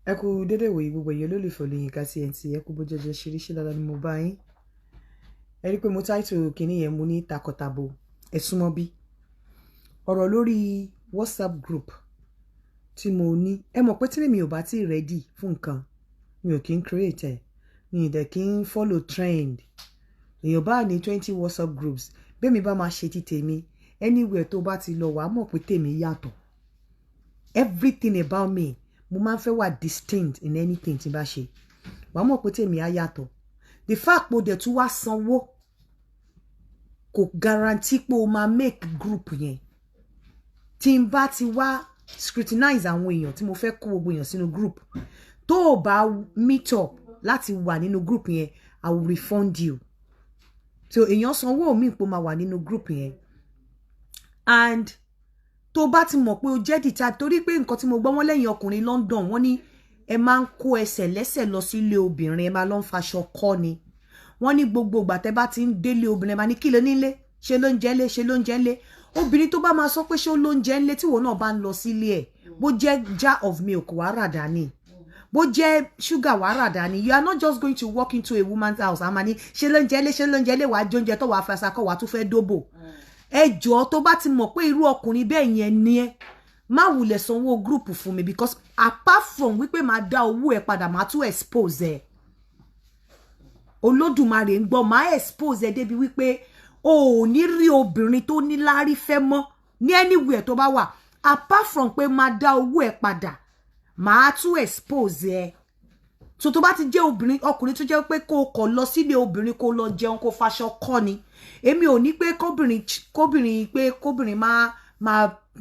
Ẹ kú dédé wòyí gbogbo èyí olólùfẹ́ Olóyinka TNT ẹ kú bójọjọ ṣeréṣe dáadáa ni mo bá yín. Ẹ rí pé mo táìtò kìíní yẹn mo ní Takọtabo ẹ súnmọ́ bí. Ọ̀rọ̀ lórí WhatsApp group tí mo ní ẹ mọ̀ pé tí mi ò bá tí ready fún nǹkan mi ò kí ń create ẹ̀ mi ì dẹ̀ kí ń follow trend. Èèyàn bá ní 20 WhatsApp groups bẹ́ẹ̀ mi bá máa ṣe ti tèmi anywhere tó bá ti lọ wàá mọ̀ pé tèmi yàtọ̀. Everything about me mo máa ń fẹ́ wà distinct in anything tí n bá ṣe wàá mọ̀ pé tèmi á yàtọ̀. The fact pé o dẹ̀ tún wá sanwó kò guarantee pé o máa make group yẹn. Tí n bá ti wá scrutinize àwọn èèyàn tí mo fẹ́ kó gbogbo èèyàn sínú group tó o bá meet up láti wà nínú group yẹn I will refund you. So èèyàn sanwó mi pé o máa wà nínú group yẹn and tó bá ti mọ̀ pé o jẹ́ dìtà torí pé nǹkan tí mo gbọ́ wọ́n lẹ́yìn ọkùnrin London wọ́n ní ẹ máa ń kó ẹsẹ̀ lẹ́sẹ̀ lọ sí ilé obìnrin ẹ máa lọ ń faṣọ kọ́ ni wọ́n ní gbogbo ìgbà tẹ́ bá ti ń délé obìnrin ẹ máa ní kí ló nílé ṣe ló ń jẹ ńlé ṣe ló ń jẹ ńlé obìnrin tó bá máa sọ pé ṣé ó ló ń jẹ ńlé tí ìwọ náà bá ń lọ sílé ẹ̀ bó jẹ́ jar of milk wàá rà dání bó jẹ́ sugar wàá rà dání you are not just going to walk into a woman's house àmà ní ṣe ló ń jẹ ńlé ṣe ló ń jẹ ńlé wàá jóúnjẹ tó wàá fasakọ wàá tún fẹ́ dóbò ẹ jọ̀ọ́ tó bá ti mọ̀ pé irú ọkùnrin bẹ́ẹ̀ yẹn ni ẹ má wulẹ̀ sanwó group fún mi because apart from wípé máa dá owó ẹ padà máa tún expose ẹ Olódùmarè ń gbọ́ máa expose ẹ débi wípé o ò ní rí obìnrin tó ní láárí fẹ́ mọ́ ní anywhere tó bá wà apart from pé máa dá owó ẹ padà máa tún expose ẹ so tó bá ti jẹ́ obìnrin ọkùnrin tó jẹ́ pé kó kọ̀ lọ sílé obìnrin kó lọ jẹun kó faṣọ kọ́ ni èmi ò ní pé kóbìnrin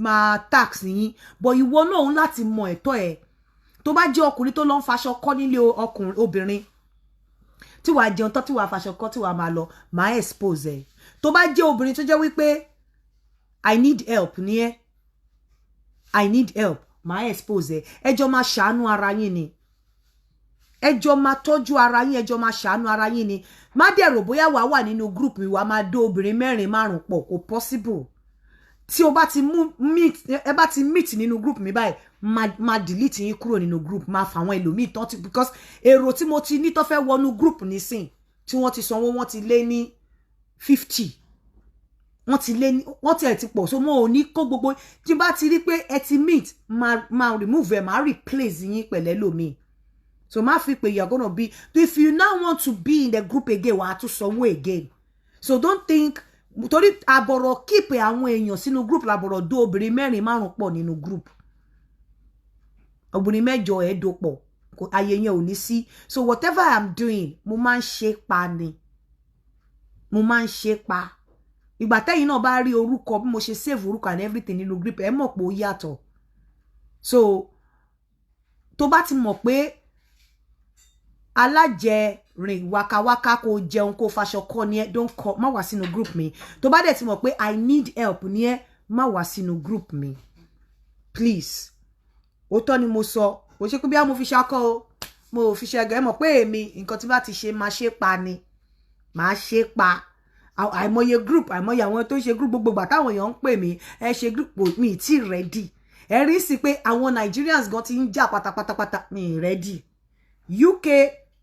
máa tax yín but ìwọ náà ń láti mọ ẹ̀tọ́ ẹ̀ tó bá jẹ́ ọkùnrin tó lọ ń faṣọ kọ́ nílé obìnrin tí wàá jẹun tán tí wàá faṣọ kọ́ tí wàá máa lọ máa expose ẹ̀ tó bá jẹ́ obìnrin tó jẹ́ wípé I need help ní ẹ́ I need help máa expose ẹ̀ ẹjọ́ máa ṣàánú ara yín ni ẹjọ́ máa tọ́jú ara yín ẹjọ́ máa ṣàánú ara yín ni má dẹ̀rò bóyá wàá wà nínú group mi wàá máa dó obìnrin 4-5 pọ̀ kò possible tí o bá ti meet nínú group mi báyìí máa delete yín kúrò nínú group máa fà àwọn ẹlòmíì tán ti because èrò tí mo ti ní tó fẹ́ wọnú group nísìn tí wọ́n ti sanwó wọ́n ti lé ní 50 wọ́n ti ẹ̀ ti pọ̀ so mo ò ní kó gbogbo tí bá ti rí pé ẹ ti meet máa remove ẹ̀ máa replace yín pẹ̀lẹ́ lòmíì. So ma fi pe you're gonna be if you now want to be in the group again wàá tún sanwó again. So don't think torí àbọ̀rọ̀ keep àwọn èèyàn sínú group làbọ̀rọ̀ dó obìnrin 4-5 pọ̀ nínú group. Obìnrin 8 ẹ̀ dó pọ̀ ayé yẹn ò ní sí. So whatever I'm doing mo máa ń ṣe pa ni. Mo máa ń ṣe pa. Ìgbà tẹ́yin náà bá rí orúkọ bí mo ṣe save orúkọ and everything nínú group ẹ mọ̀ pé ó yàtọ̀. So tó bá ti mọ̀ pé alájẹ rìn wákàwákà kó jẹun kó faṣọ kọ́ ni ẹ don't call má wá sínú group mi tó bá dẹ̀ ti mọ̀ pé I need help ni ẹ má wá sínú group mi please òótọ́ ni mo sọ ó ṣe pé bí mo fi ṣakọ o mo fi ṣe ẹgbẹ́ mọ̀ pé èmi nǹkan tí bá ti ṣe máa ṣe pa ni máa ṣe pa àìmọye group àìmọye àwọn tó ń ṣe group gbogbo ìgbà táwọn èèyàn ń pè mí ẹ ṣe group mi tí ready ẹ rí sí pé àwọn Nigerians gan ti ń jà pátápátápátá mi ready UK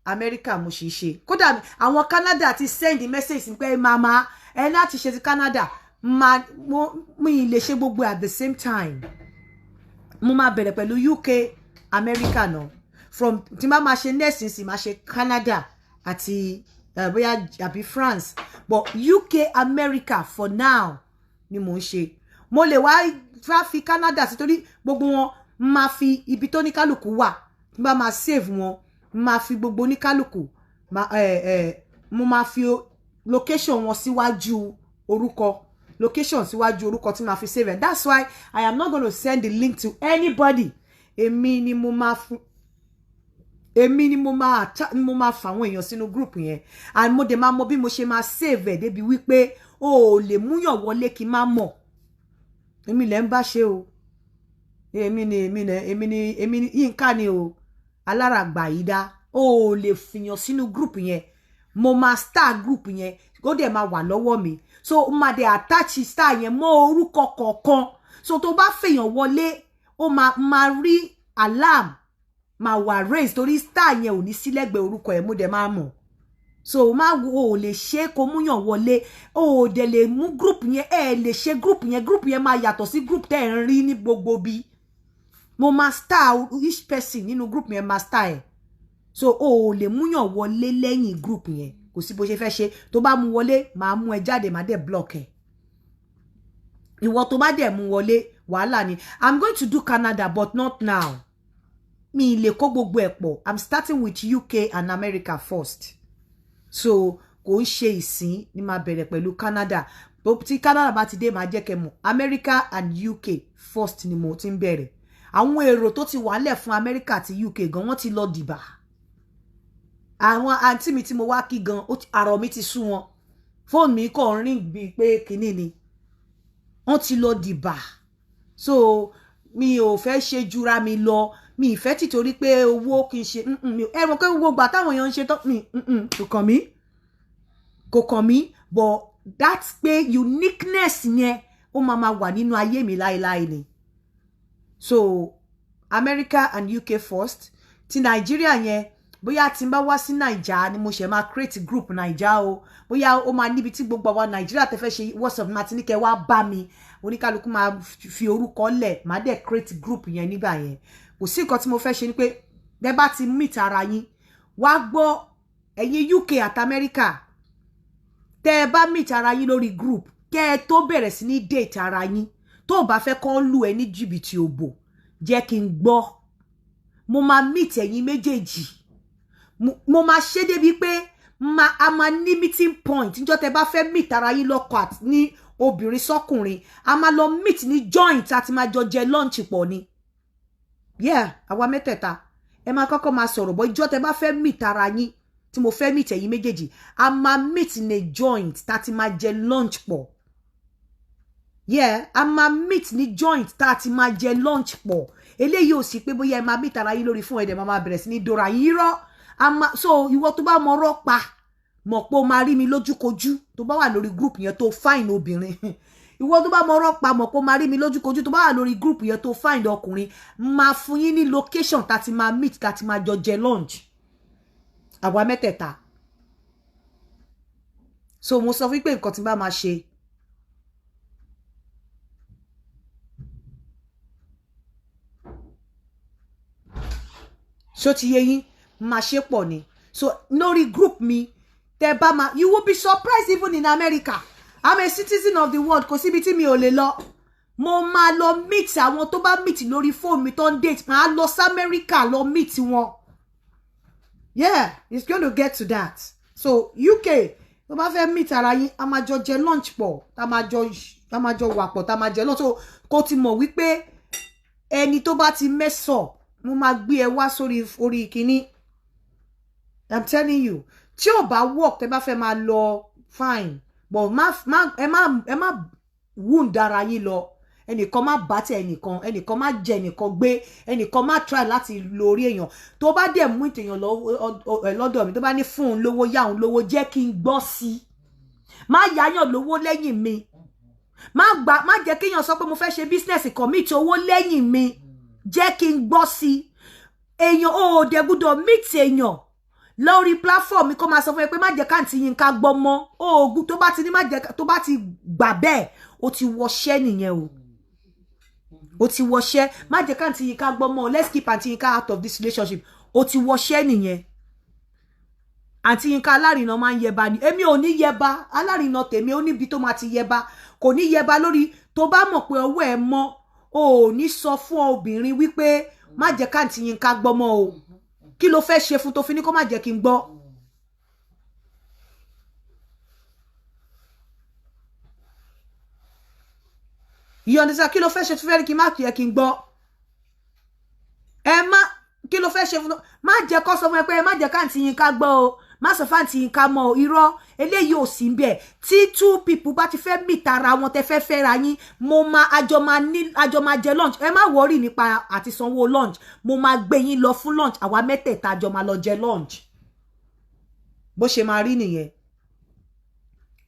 America mo ṣe ṣe kódà àwọn Canada ti send message pé mama ẹ láti ṣe ti Canada mi lè ṣe gbogbo at the same time mo máa bẹ̀rẹ̀ pẹ̀lú UK America náà from tí máa ṣe next sí máa ṣe Canada àti bóyá àbí France but UK America for now ni mo ń ṣe mo lè wá fi Canada sí torí gbogbo wọn máa fi ibi tó ní kálukú wà tí bá máa save wọn máa fi gbogbo oníkálùkù mo máa fi location wọn síwájú orúkọ location síwájú orúkọ tí máa fi save it. That's why I am not going to send the link to anybody. Èmi ni mo máa fà àwọn èèyàn sínú group yẹn and mo dẹ̀ máa mọ bí mo ṣe máa save ẹ̀ débi wípé o lè múyàn wọlé kí n má mọ̀ èmi lẹ ń bá ṣe o èmi ni Yínká ni o alára gbàyídá o lè fìyàn sínú group yẹn mo máa star group yẹn ó dẹ̀ máa wà lọ́wọ́ mi so ó máa dẹ̀ attach star yẹn mọ́ orúkọ kọ̀ọ̀kan so tó bá fèèyàn wọlé ó máa rí alarm máa wà raise torí star yẹn ò ní sí lẹ́gbẹ̀ẹ́ orúkọ ẹ̀ mo dẹ̀ máa mọ̀ so má wo ò lè ṣe kó múyàn wọlé o dẹ̀ lè mú group yẹn lè ṣe group yẹn máa yàtọ̀ sí group tẹ́ ń rí ní gbogbo bí mo máa star each person nínú group yẹn máa star ẹ̀ so o lè múyàn wọlé lẹ́yìn group yẹn kò sí bó ṣe fẹ́ ṣe tó bá mú wọlé máa mú ẹ jáde máa dẹ̀ block ẹ ìwọ tó bá dẹ̀ mú wọlé wàhálà ni I'm going to do Canada but not now mi lè kó gbogbo ẹ̀ pọ̀ I'm starting with UK and America first so kò ń ṣe ìsìn ni máa bẹ̀rẹ̀ pẹ̀lú Canada tí Canada bá ti dé máa jẹ́ kẹ́ mọ̀ America and UK first ni mo ti ń bẹ̀rẹ̀ àwọn èrò tó ti wà lẹ̀ fún America àti UK gan wọ́n ti lọ dìbà àwọn àǹtí mi tí mo wá kí gan àrọ̀ mi ti sú wọn fóònù mi kàn ring bíi pé kinní ni wọ́n ti lọ dìbà so mi ò fẹ́ ṣe jura mi lọ mi ìfẹ́ títorí pé owó kì í ṣe ẹ mọ̀ pé gbogbo ìgbà táwọn èèyàn ń ṣe tán kò kàn mí but that's pé uniqueness yẹn ó máa wà nínú ayé mi láéláé ni so America and UK first ti Nigeria yẹn bóyá tí n bá wá sí Naija ni mo ṣe máa create group Naija o bóyá ó máa níbi tí gbogbo àwa Nigeria tẹ́ fẹ́ ṣe WhatsApp máa ti ní kẹ́ wá bá mi oníkálukú máa fi orúkọ lẹ̀ máa dẹ̀ create group yẹn nígbà yẹn kò sí nǹkan tí mo fẹ́ ṣe ni pé bẹ́ bá ti meet ara yín wá gbọ́ ẹ̀yin UK àti America tẹ́ ẹ bá meet ara yín lórí group kẹ́ ẹ tó bẹ̀rẹ̀ sí ní date ara yín tó bá fẹ́ kàn lù ẹ ní jìbìtì òbò jẹ́ kí n gbọ́ mo máa meet ẹ̀yin méjèèjì mo máa ṣe débi pé a máa ní meeting point níjọ́ tẹ́ bá fẹ́ meet ara yín lọ́kọ àti ní obìnrin sọ́kùnrin a máa lọ meet ní joint àti máa jọ jẹ lunch pọ̀ ni yeah àwa mẹ́tẹ̀ẹ̀ta ẹ máa kọ́kọ́ máa sọ̀rọ̀ bọ́ ìjọ́ tẹ́ bá fẹ́ meet ara yín tí mo fẹ́ meet ẹ̀yin méjèèjì a máa meet ní joint tàti máa jẹ lunch pọ̀ yeah a máa meet ní joint tàti máa jẹ lunch pọ̀ eléyìí ò sí pé bóyá ẹ máa meet ara yín lórí fún ẹ̀dẹ̀ máa bẹ̀rẹ̀ sí ní dora yín rọ́ so ìwọ tó bá mọ̀rọ̀ pa mọ̀ pé o máa rí mi lójúkojú tó bá wà lórí group yẹn tó fine obìnrin ìwọ tó bá mọ̀rọ̀ pa mọ̀ pé o máa rí mi lójúkojú tó bá wà lórí group yẹn tó fine ọkùnrin máa fún yín ní location tàti máa meet tàti máa jọ jẹ lunch àwa mẹ́tẹ̀ẹ̀ta so mo sọ fún pé nǹkan tí bá máa ṣe ṣó ti yé yín máa ṣe pọ̀ ni so lórí group mi tẹ́ bá máa you will be surprised even in America I'm a citizen of the world kò síbi tí mi ò lè lọ mo máa lọ meet àwọn tó bá meet lórí phone mi tó ń date máa lọ sí America lọ meet wọn yeah it's going to get to that so UK tó bá fẹ́ meet ara yín a máa jọ jẹ lunch pọ̀ tá máa jọ wà pọ̀ tá máa jẹ lunch so kó ti mọ̀ wípé ẹni tó bá ti mess up mo máa gbé ẹ wá sórí orí kíní I'm telling you tí ò bá work tẹ́ bá fẹ́ máa lọ fine but ẹ má wound ara yín lọ ẹnìkan má bá tẹ ẹnìkan má jẹ ẹnìkan gbé ẹnìkan má try láti lo orí èèyàn tó bá dẹ̀ mú ìtèèyàn lọ́dọ̀ mi tó bá ní fún un lówó yá òun lówó jẹ́ kí n gbọ́ sí má yáyàn lówó lẹ́yìn mi má jẹ́ kéèyàn sọ pé mo fẹ́ ṣe business commit owó lẹ́yìn mi jẹ́ kí n gbọ́ sí èèyàn ò dẹ̀ gbọ́dọ̀ meet èèyàn lórí platform mi kó máa sọ fún ẹ pé má jẹ́ káǹtì yín ká gbọ́ mọ́ oògùn tó bá ti ní má jẹ́ tó bá ti gbà bẹ́ẹ̀ ó ti wọṣẹ́ nìyẹn ó ti wọṣẹ́ má jẹ́ káǹtì yín ká gbọ́ mọ́ let's keep àǹtí yín ká out of this relationship ó ti wọṣẹ́ nìyẹn àǹtí yín ká alárinà máa ń yẹba ni èmi ò ní yẹba alárinà tèmi ó níbi tó máa ti yẹba kò ní yẹba lórí tó bá mọ̀ pé ọwọ́ ẹ mọ́ o ò ní sọ fún obìnrin wípé má jẹ́ káǹtì yín ká gbọ́ mọ́ o kí ló fẹ́ ṣe fún tó fi ní kó má jẹ́ kí n gbọ́ you understand kí ló fẹ́ ṣe tó fẹ́ kí má kí ẹ kí n gbọ́ ẹ má kí ló fẹ́ ṣe fún má jẹ́ kó sọ fún ẹ pé má jẹ́ káǹtì yín ká gbọ́ o má sọ fáǹtì yín ká mọ́ o irọ́ eléyìí ò sí bẹ́ẹ̀ tí two people bá ti fẹ́ meet ara wọn tẹ́ fẹ́ fẹ́ra yín mo máa àjọ máa jẹ lunch ẹ má worry nípa àti sanwó lunch mo máa gbé yín lọ fún lunch àwa mẹ́tẹ̀ẹ̀ta àjọ máa lọ jẹ lunch bó ṣe máa rí nìyẹn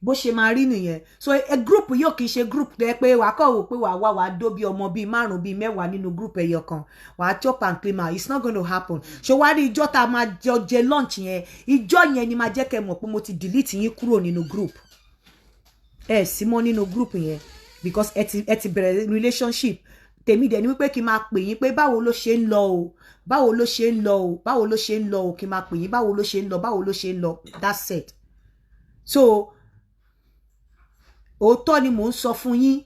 bó ṣe máa rí nìyẹn. So a group yóò kì í ṣe group tó yẹ pé wàá kọ́ wò pé wàá dó bí ọmọ bíi 5 bíi 10 nínú group ẹyọ kan wàá chop and clean out. It's not going to happen. ṣé wàá rí ìjọ́ tá a máa jẹ lunch yẹn ìjọ́ yẹn ni máa jẹ́ kẹ́ mọ̀ pé mo ti delete yín kúrò nínú group sí mọ́ nínú group yẹn because ẹ ti bẹ̀rẹ̀ relationship tèmi dẹ̀ ni wípé kí n máa pè yín pé báwo ló ṣe ń lọ o báwo ló ṣe ń lọ o báwo ló ṣe ń lọ o kí n máa pè yín báwo ló ṣe ń lọ báwo ló ṣe ń lọ. That's it. So òótọ́ ni mò ń sọ fún yín,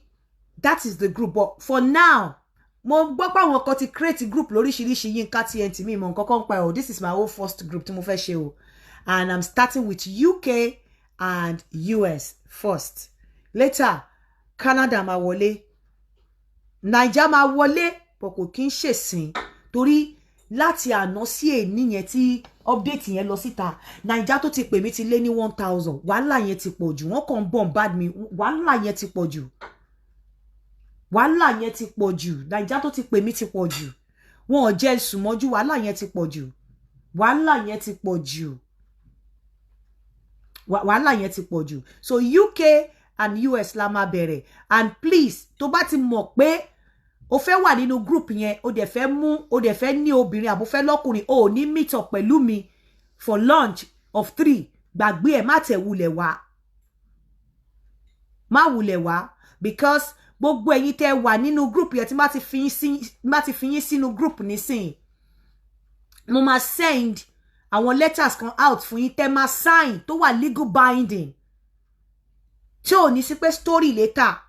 that is the group. But for now mo gbọ́ pé àwọn kan ti create group lóríṣiríṣi Yinka TNT mi mọ̀ nǹkan kan pa o. This is my whole first group tí mo fẹ́ ṣe o, and I'm starting with UK and US first. Later Canada máa wọlé, Naija máa wọlé, but kò kí ń ṣèsìn torí láti àná sí èní yẹn tí update yẹn lọ síta Naija tó ti pè mí ti lé ní 1000. Wàhálà yẹn ti pọ̀ jù, wọ́n kàn bombard mi. Wàhálà yẹn ti pọ̀ jù, wàhálà yẹn ti pọ̀ jù. Naija tó ti pè mí ti pọ̀ jù, wọn ò jẹ́ sùn mọ́jú. Wàhálà yẹn ti pọ̀ jù, wàhálà yẹn ti pọ̀ jù, wàhálà yẹn ti pọ̀ jù. So UK and US la máa bẹ̀rẹ̀. And please tó bá ti mọ̀ pé o fẹ́ wà nínú group yẹn, o dẹ̀ fẹ́ ní obìnrin àbò fẹ́ lọ́kùnrin, o ní meet up pẹ̀lú mi for lunch of 3, gbàgbé ẹ̀, má tẹ̀ wulẹ̀ wá, má wulẹ̀ wá, because gbogbo ẹ̀yin tẹ́ wà nínú group yẹn tí má ti fi yín sínú group nísìn, mo máa send àwọn letters kan out fún yín tẹ́ máa sign tó wà legal binding tí ò ní sí pé story later.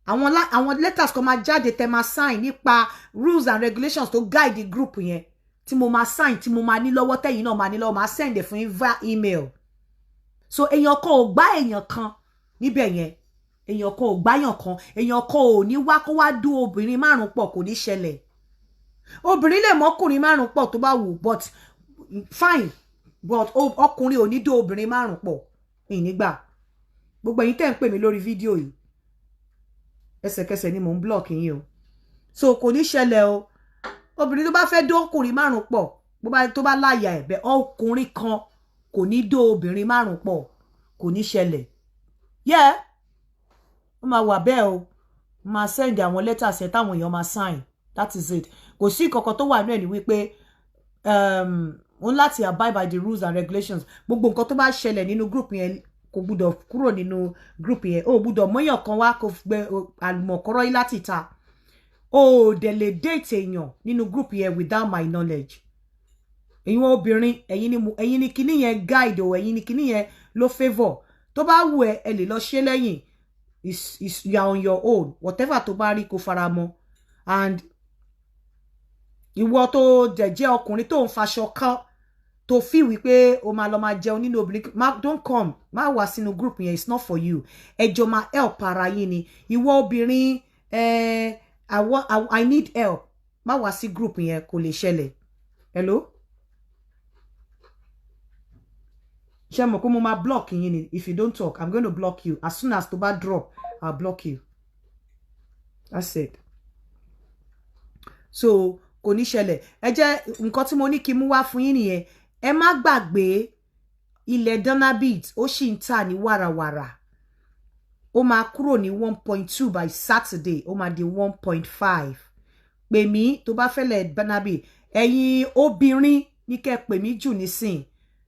Àwọn letters kan máa jáde tẹ́ máa sign nípa rules and regulations tó guide the group yẹn tí mo máa sign, tí mo máa ní lọ́wọ́ tẹ́yin náà máa ní lọ́wọ́, máa send ẹ̀ fún yín via email. So èèyàn kan ò gbá èèyàn kan níbẹ̀ yẹn, èèyàn kan ò gbáyàn kan, èèyàn kan ò ní wá kó wá dú obìnrin 5 pọ̀, kò ní ṣẹlẹ̀. Obìnrin lè mọ́kùnrin 5 pọ̀ tó bá wù, but fine, but ọkùnrin ò ní dú obìnrin 5 pọ̀, ìnígbà. Gbogbo ẹ̀yin tẹ́ ń pè mí lórí fídíò yìí ẹsẹ̀kẹsẹ̀ ni mò ń block yín o. So kò ní ṣẹlẹ̀ o. Obìnrin tó bá fẹ́ dó ọkùnrin 5 pọ̀, tó bá láyà ẹ̀ bẹ́ ọkùnrin kan kò ní dó obìnrin 5 pọ̀, kò ní ṣẹlẹ̀. Yeah, ó máa wà bẹ́ẹ̀ o. Máa send àwọn letters ẹ̀ táwọn èèyàn máa sign. That is it. Kò sí ìkọ̀kọ̀ tó wà nínú ẹ̀ ní wípé wọ́n láti abide by the rules and regulations. Gbogbo nǹkan tó bá ṣẹlẹ̀ nínú group yẹn kò gbúdọ̀ kúrò nínú group yẹn. O gbúdọ̀ mọ́yàn kan wá kó gbé àlùmọ̀kọ́rọ́ yìí láti ta. O dẹ̀ lè date èèyàn nínú group yẹn without my knowledge. Ẹ̀yin obìnrin, ẹ̀yin ni kíní yẹn guide o, ẹ̀yin ni kíní yẹn ló favour. Tó bá wù ẹ́, ẹ lè lọ ṣe lẹ́yìn. You are on your own. Whatever tó bá rí kó fara mọ́. And ìwọ tó jẹ́ ọkùnrin tó ń faṣọ kan tó fi wípé o máa lọ máa jẹun nínú obìnrin, don't come, má wá sínú group yẹn, it's not for you. Ẹjọ́ máa help ara yín ni. Ìwọ obìnrin, I need help, má wá sí group yẹn, kò lè ṣẹlẹ̀. Hello? Ṣé mo kó mo máa block yín ni? If you don't talk, I'm going to block you. As soon as tó bá drop, I'll block you. That's it. So kò ní ṣẹlẹ̀. Ẹ jẹ́ nǹkan tí mo ní kí mú wá fún yín nìyẹn. Ẹ má gbàgbé ilẹ̀ Donabit ó sì ń tà ní wàràwàrà. Ó máa kúrò ní 1.2 by Saturday, ó máa di 1.5. Pè mí tó bá fẹ́ lẹ̀ Donabit. Ẹ̀yin obìnrin ní kẹ́ pè mí jù nísìn,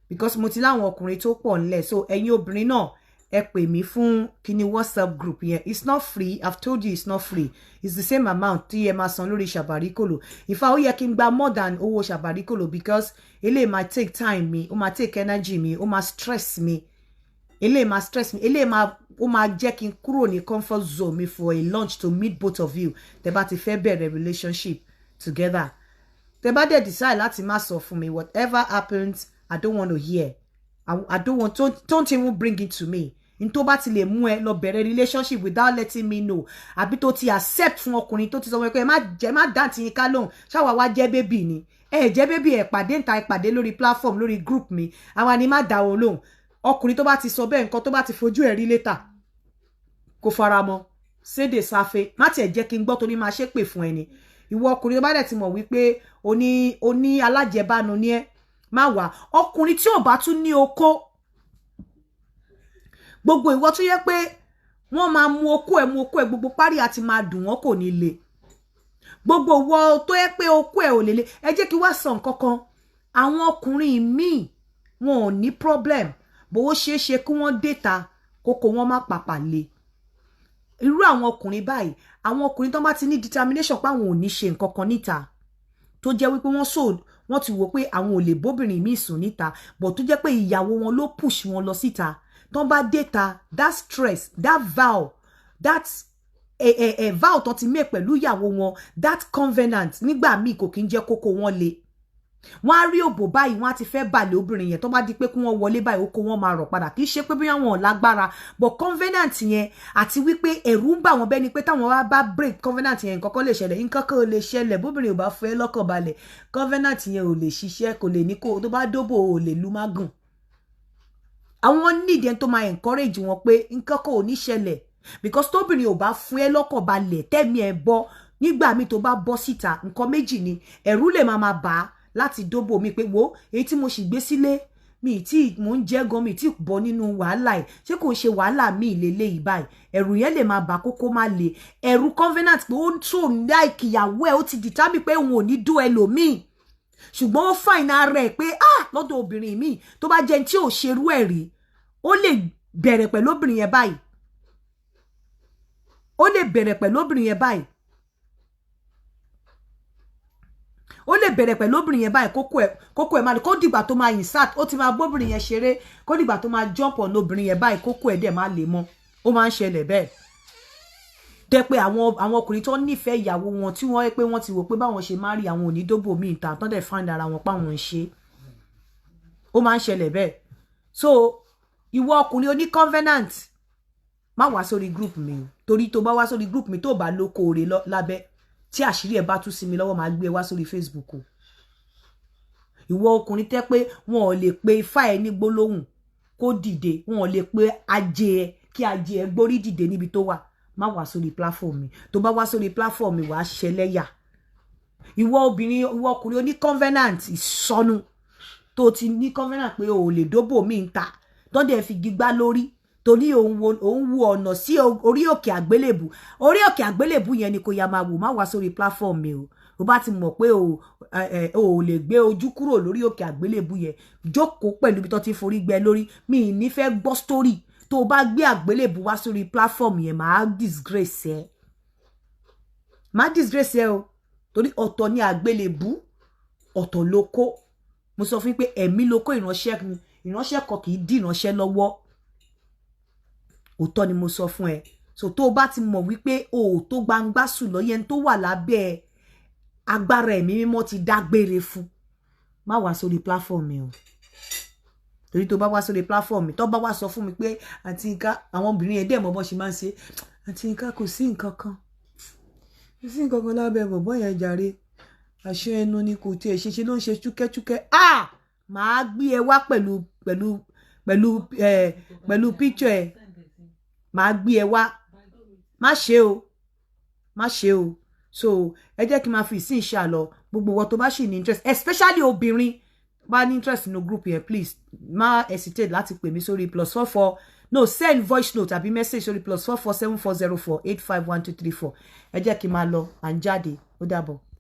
because mo ti láwọn ọkùnrin tó pọ̀ ńlẹ̀. So ẹ̀yin obìnrin náà ẹ pè mí fún kíní WhatsApp group yẹn. It's not free. I've told you it's not free. It's the same amount tí ẹ máa san lórí Shabarikolo. In fact, ó yẹ kí n gba more than owó Shabarikolo, because eléyìí máa take time mi, ó máa take energy mi, ó máa stress mi. Eléyìí máa stress mi. Eléyìí ó máa jẹ́ kí n kúrò ní comfort zone mi for a lunch to meet both of you. Tẹ́ bá ti fẹ́ bẹ̀rẹ̀ relationship together. Tẹ́ bá dẹ̀ decide láti má sọ fún mi, whatever happens, I don't want to hear. I don't want, don't even bring it to me. In tó bá ti lè mú ẹ lọ bẹ̀rẹ̀ relationship without letting me know, àbí tó ti accept fún ọkùnrin tó ti sọ pé ẹ má dantí yín ká lóhùn, ṣáwa wá jẹ́ baby ni. Jẹ́ baby, ẹ pàdé nta, ẹ pàdé lórí platform, lórí group mi. Àwa ni má dá wọn lóhùn. Ọkùnrin tó bá ti sọ bẹ́ẹ̀, nǹkan tó bá ti fojú ẹ̀ rí later, kò fara mọ́. Sédè sáfé, má tiẹ̀ jẹ́ kí n gbọ́ tó ní máa ṣépè fún ẹni. Ìwọ ọkùnrin tó bá dẹ̀ ti mọ̀ wípé o ní alájẹbánu ní ẹ, má wá. Ọkùnrin tí ò bá tún ní okó, gbogbo ìwọ tó yẹ pé wọ́n máa mú okó ẹ̀ gbogbo parí àti máa dùn wọ́n kò ní le gbogbo ìwọ tó yẹ pé okó ẹ̀ ò lè le ẹ jẹ́ kí wá sọ nǹkan kan àwọn ọkùnrin míì wọn ò ní problem bó ṣe é ṣe kí wọ́n déta kókó wọn má pàpà le irú àwọn ọkùnrin báyìí àwọn ọkùnrin tó bá ti ní determination pé àwọn ò ní ṣe nǹkan kan níta tó jẹ́ wípé wọ́n ti wò pé àwọn ò lè bóbìnrin míì sùn níta but tó jẹ́ pé ìyàwó wọn ló push wọn lọ síta tó bá déta that stress that vow that vow tó ti make pẹ̀lú ìyàwó wọn that covenant nígbà míì kò kí ń jẹ́ kókó wọn le wọ́n á rí òbò báyìí wọ́n á ti fẹ́ balẹ̀ obìnrin yẹn tó bá di pé kí wọ́n wọlé báyìí oko wọn máa rọ̀ padà kì í ṣe pé bí wọ́n lágbára but covenant yẹn àti wípé ẹ̀rù ń bà wọ́n bẹ́ni pé táwọn wá bá break covenant yẹn nǹkan kan lè ṣẹlẹ̀ nǹkan kan ò lè ṣẹlẹ̀ bóbìnrin ò bá fẹ́ lọ́kàn balẹ̀ covenant yẹn ò lè ṣiṣẹ́ kò lè ní kó tó bá dóbò ò lè lu mágùn àwọn need ẹni tó máa encourage wọn pé nǹkan kan ò ní ṣẹlẹ̀ because tóbìnrin ò bá fún ẹ lọ́kàn balẹ̀ tẹ́mi ẹ bọ́ nígbà míì tó bá bọ́ síta nǹkan méjì ni ẹ̀rù lè máa bà á láti dóbò mi pé wo èyí tí mo sì gbé sílé mi tí mò ń jẹ́ gan mi tí bọ́ nínú wàhálà ẹ̀ ṣé kò ṣe wàhálà mi ìlélẹ́yìí báyìí ẹ̀rù yẹn lè máa bà kókó má le ẹ̀rù covenant pé ó ń tó láìkì ìyàwó ẹ̀ ó ti dìtámì pé òun ò ní dó ẹlòmíì ṣùgbọ́n ó fàìnà rẹ̀ pé lọ́dọ̀ obìnrin míì tó bá jẹ́ tí ò ṣerú ẹ̀ rí ó lè bẹ̀rẹ̀ pẹ̀lú obìnrin yẹn báyìí ó lè bẹ̀rẹ̀ pẹ̀lú obìnrin yẹn báyìí ó lè bẹ̀rẹ̀ pẹ̀lú obìnrin yẹn báyìí kókó ẹ̀ máa kó dìgbà tó máa insert ó ti máa bóbìnrin yẹn ṣeré kó dìgbà tó máa jump on obìnrin yẹn báyìí kókó ẹ̀ dẹ̀ máa lè mọ́ ó máa ń ṣẹlẹ̀ bẹ́ẹ̀ tẹ́ pé àwọn ọkùnrin tó nífẹ̀ẹ́ ìyàwó wọn tí wọ́n pé wọ́n ti wò pé báwọn ṣe máa rí àwọn onídóbò míì ta tán dẹ̀ find ara wọn páwọn ń ṣe ó máa ń ṣẹlẹ̀ bẹ́ẹ̀ so ìwọ ọkùnrin oní covenant má wá sórí group mi torí tó bá wá sórí group mi tó bá lókoore lábẹ́ tí àṣírí ẹ bá tú sí mi lọ́wọ́ máa gbé wá sórí Facebook o ìwọ ọkùnrin tẹ́ pé wọn ò lè pe ifá ẹ ní gbólóhùn kó dìde wọn ò lè pe ajé ẹ kí ajé ẹ gbórí dìde níbi tó wà má wá sórí platform mi tó bá wá sórí platform mi wàá ṣẹlẹ́yà ìwọ ọkùnrin oní covenant ìsọnù tó ti ní covenant pé o ò lè dóbò mí ń ta tó dẹ̀ fi gbígbá lórí torí òun wo ọ̀nà sí orí òkè àgbélébù yẹn ni kò yá máa wò má wá sórí platform mi o bá ti mọ̀ pé o lè gbé ojú kúrò lórí òkè àgbélébù yẹn jókòó pẹ̀lú ibi tó ti forí gbẹ lórí mi ì ní fẹ́ gbọ́ story tó o bá gbé àgbélébù wá sórí platform yẹn máa disgrace ẹ o torí ọ̀tọ̀ ni àgbélébù ọ̀tọ̀ lóko mo sọ fún pé ẹ̀mí lóko ìránṣẹ́ kan kì í dí ìránṣẹ́ lọ́wọ́ òótọ́ ni mo sọ fún ẹ so tó o bá ti mọ̀ wípé o ò tó gbangba sùn lọ́yẹn tó wà lábẹ́ agbára ẹ̀mí mímọ́ ti dágbére fún má wá sórí platform mi o torí tó bá wá sórí platform mi tó bá wá sọ fún mi pé àǹtí Yinka àwọn obìnrin yẹn dẹ̀ mọ́ bọ́ ṣe máa ń ṣe àǹtí Yinka kò sí nǹkan kan lábẹ́ bọ̀bọ́ yẹn jàre àṣẹ ẹnu ni kò tiẹ̀ ṣe ló ń ṣe chúkẹ́chúkẹ́ màá gbé ẹ wá pẹ̀lú picture ẹ màá gbé ẹ wá má ṣe o so ẹ jẹ́ kí n máa fi ìsìn ìṣàlọ gbogbo wọn tó bá ṣì ní interest especially obìnrin bá ní interest nínú group yẹn please má hesitate láti pè mí sórí +44 no send voice note àbí message sórí +44 7404 851 234 ẹ jẹ́ kí n máa lọ à ń jáde ó dàbọ̀.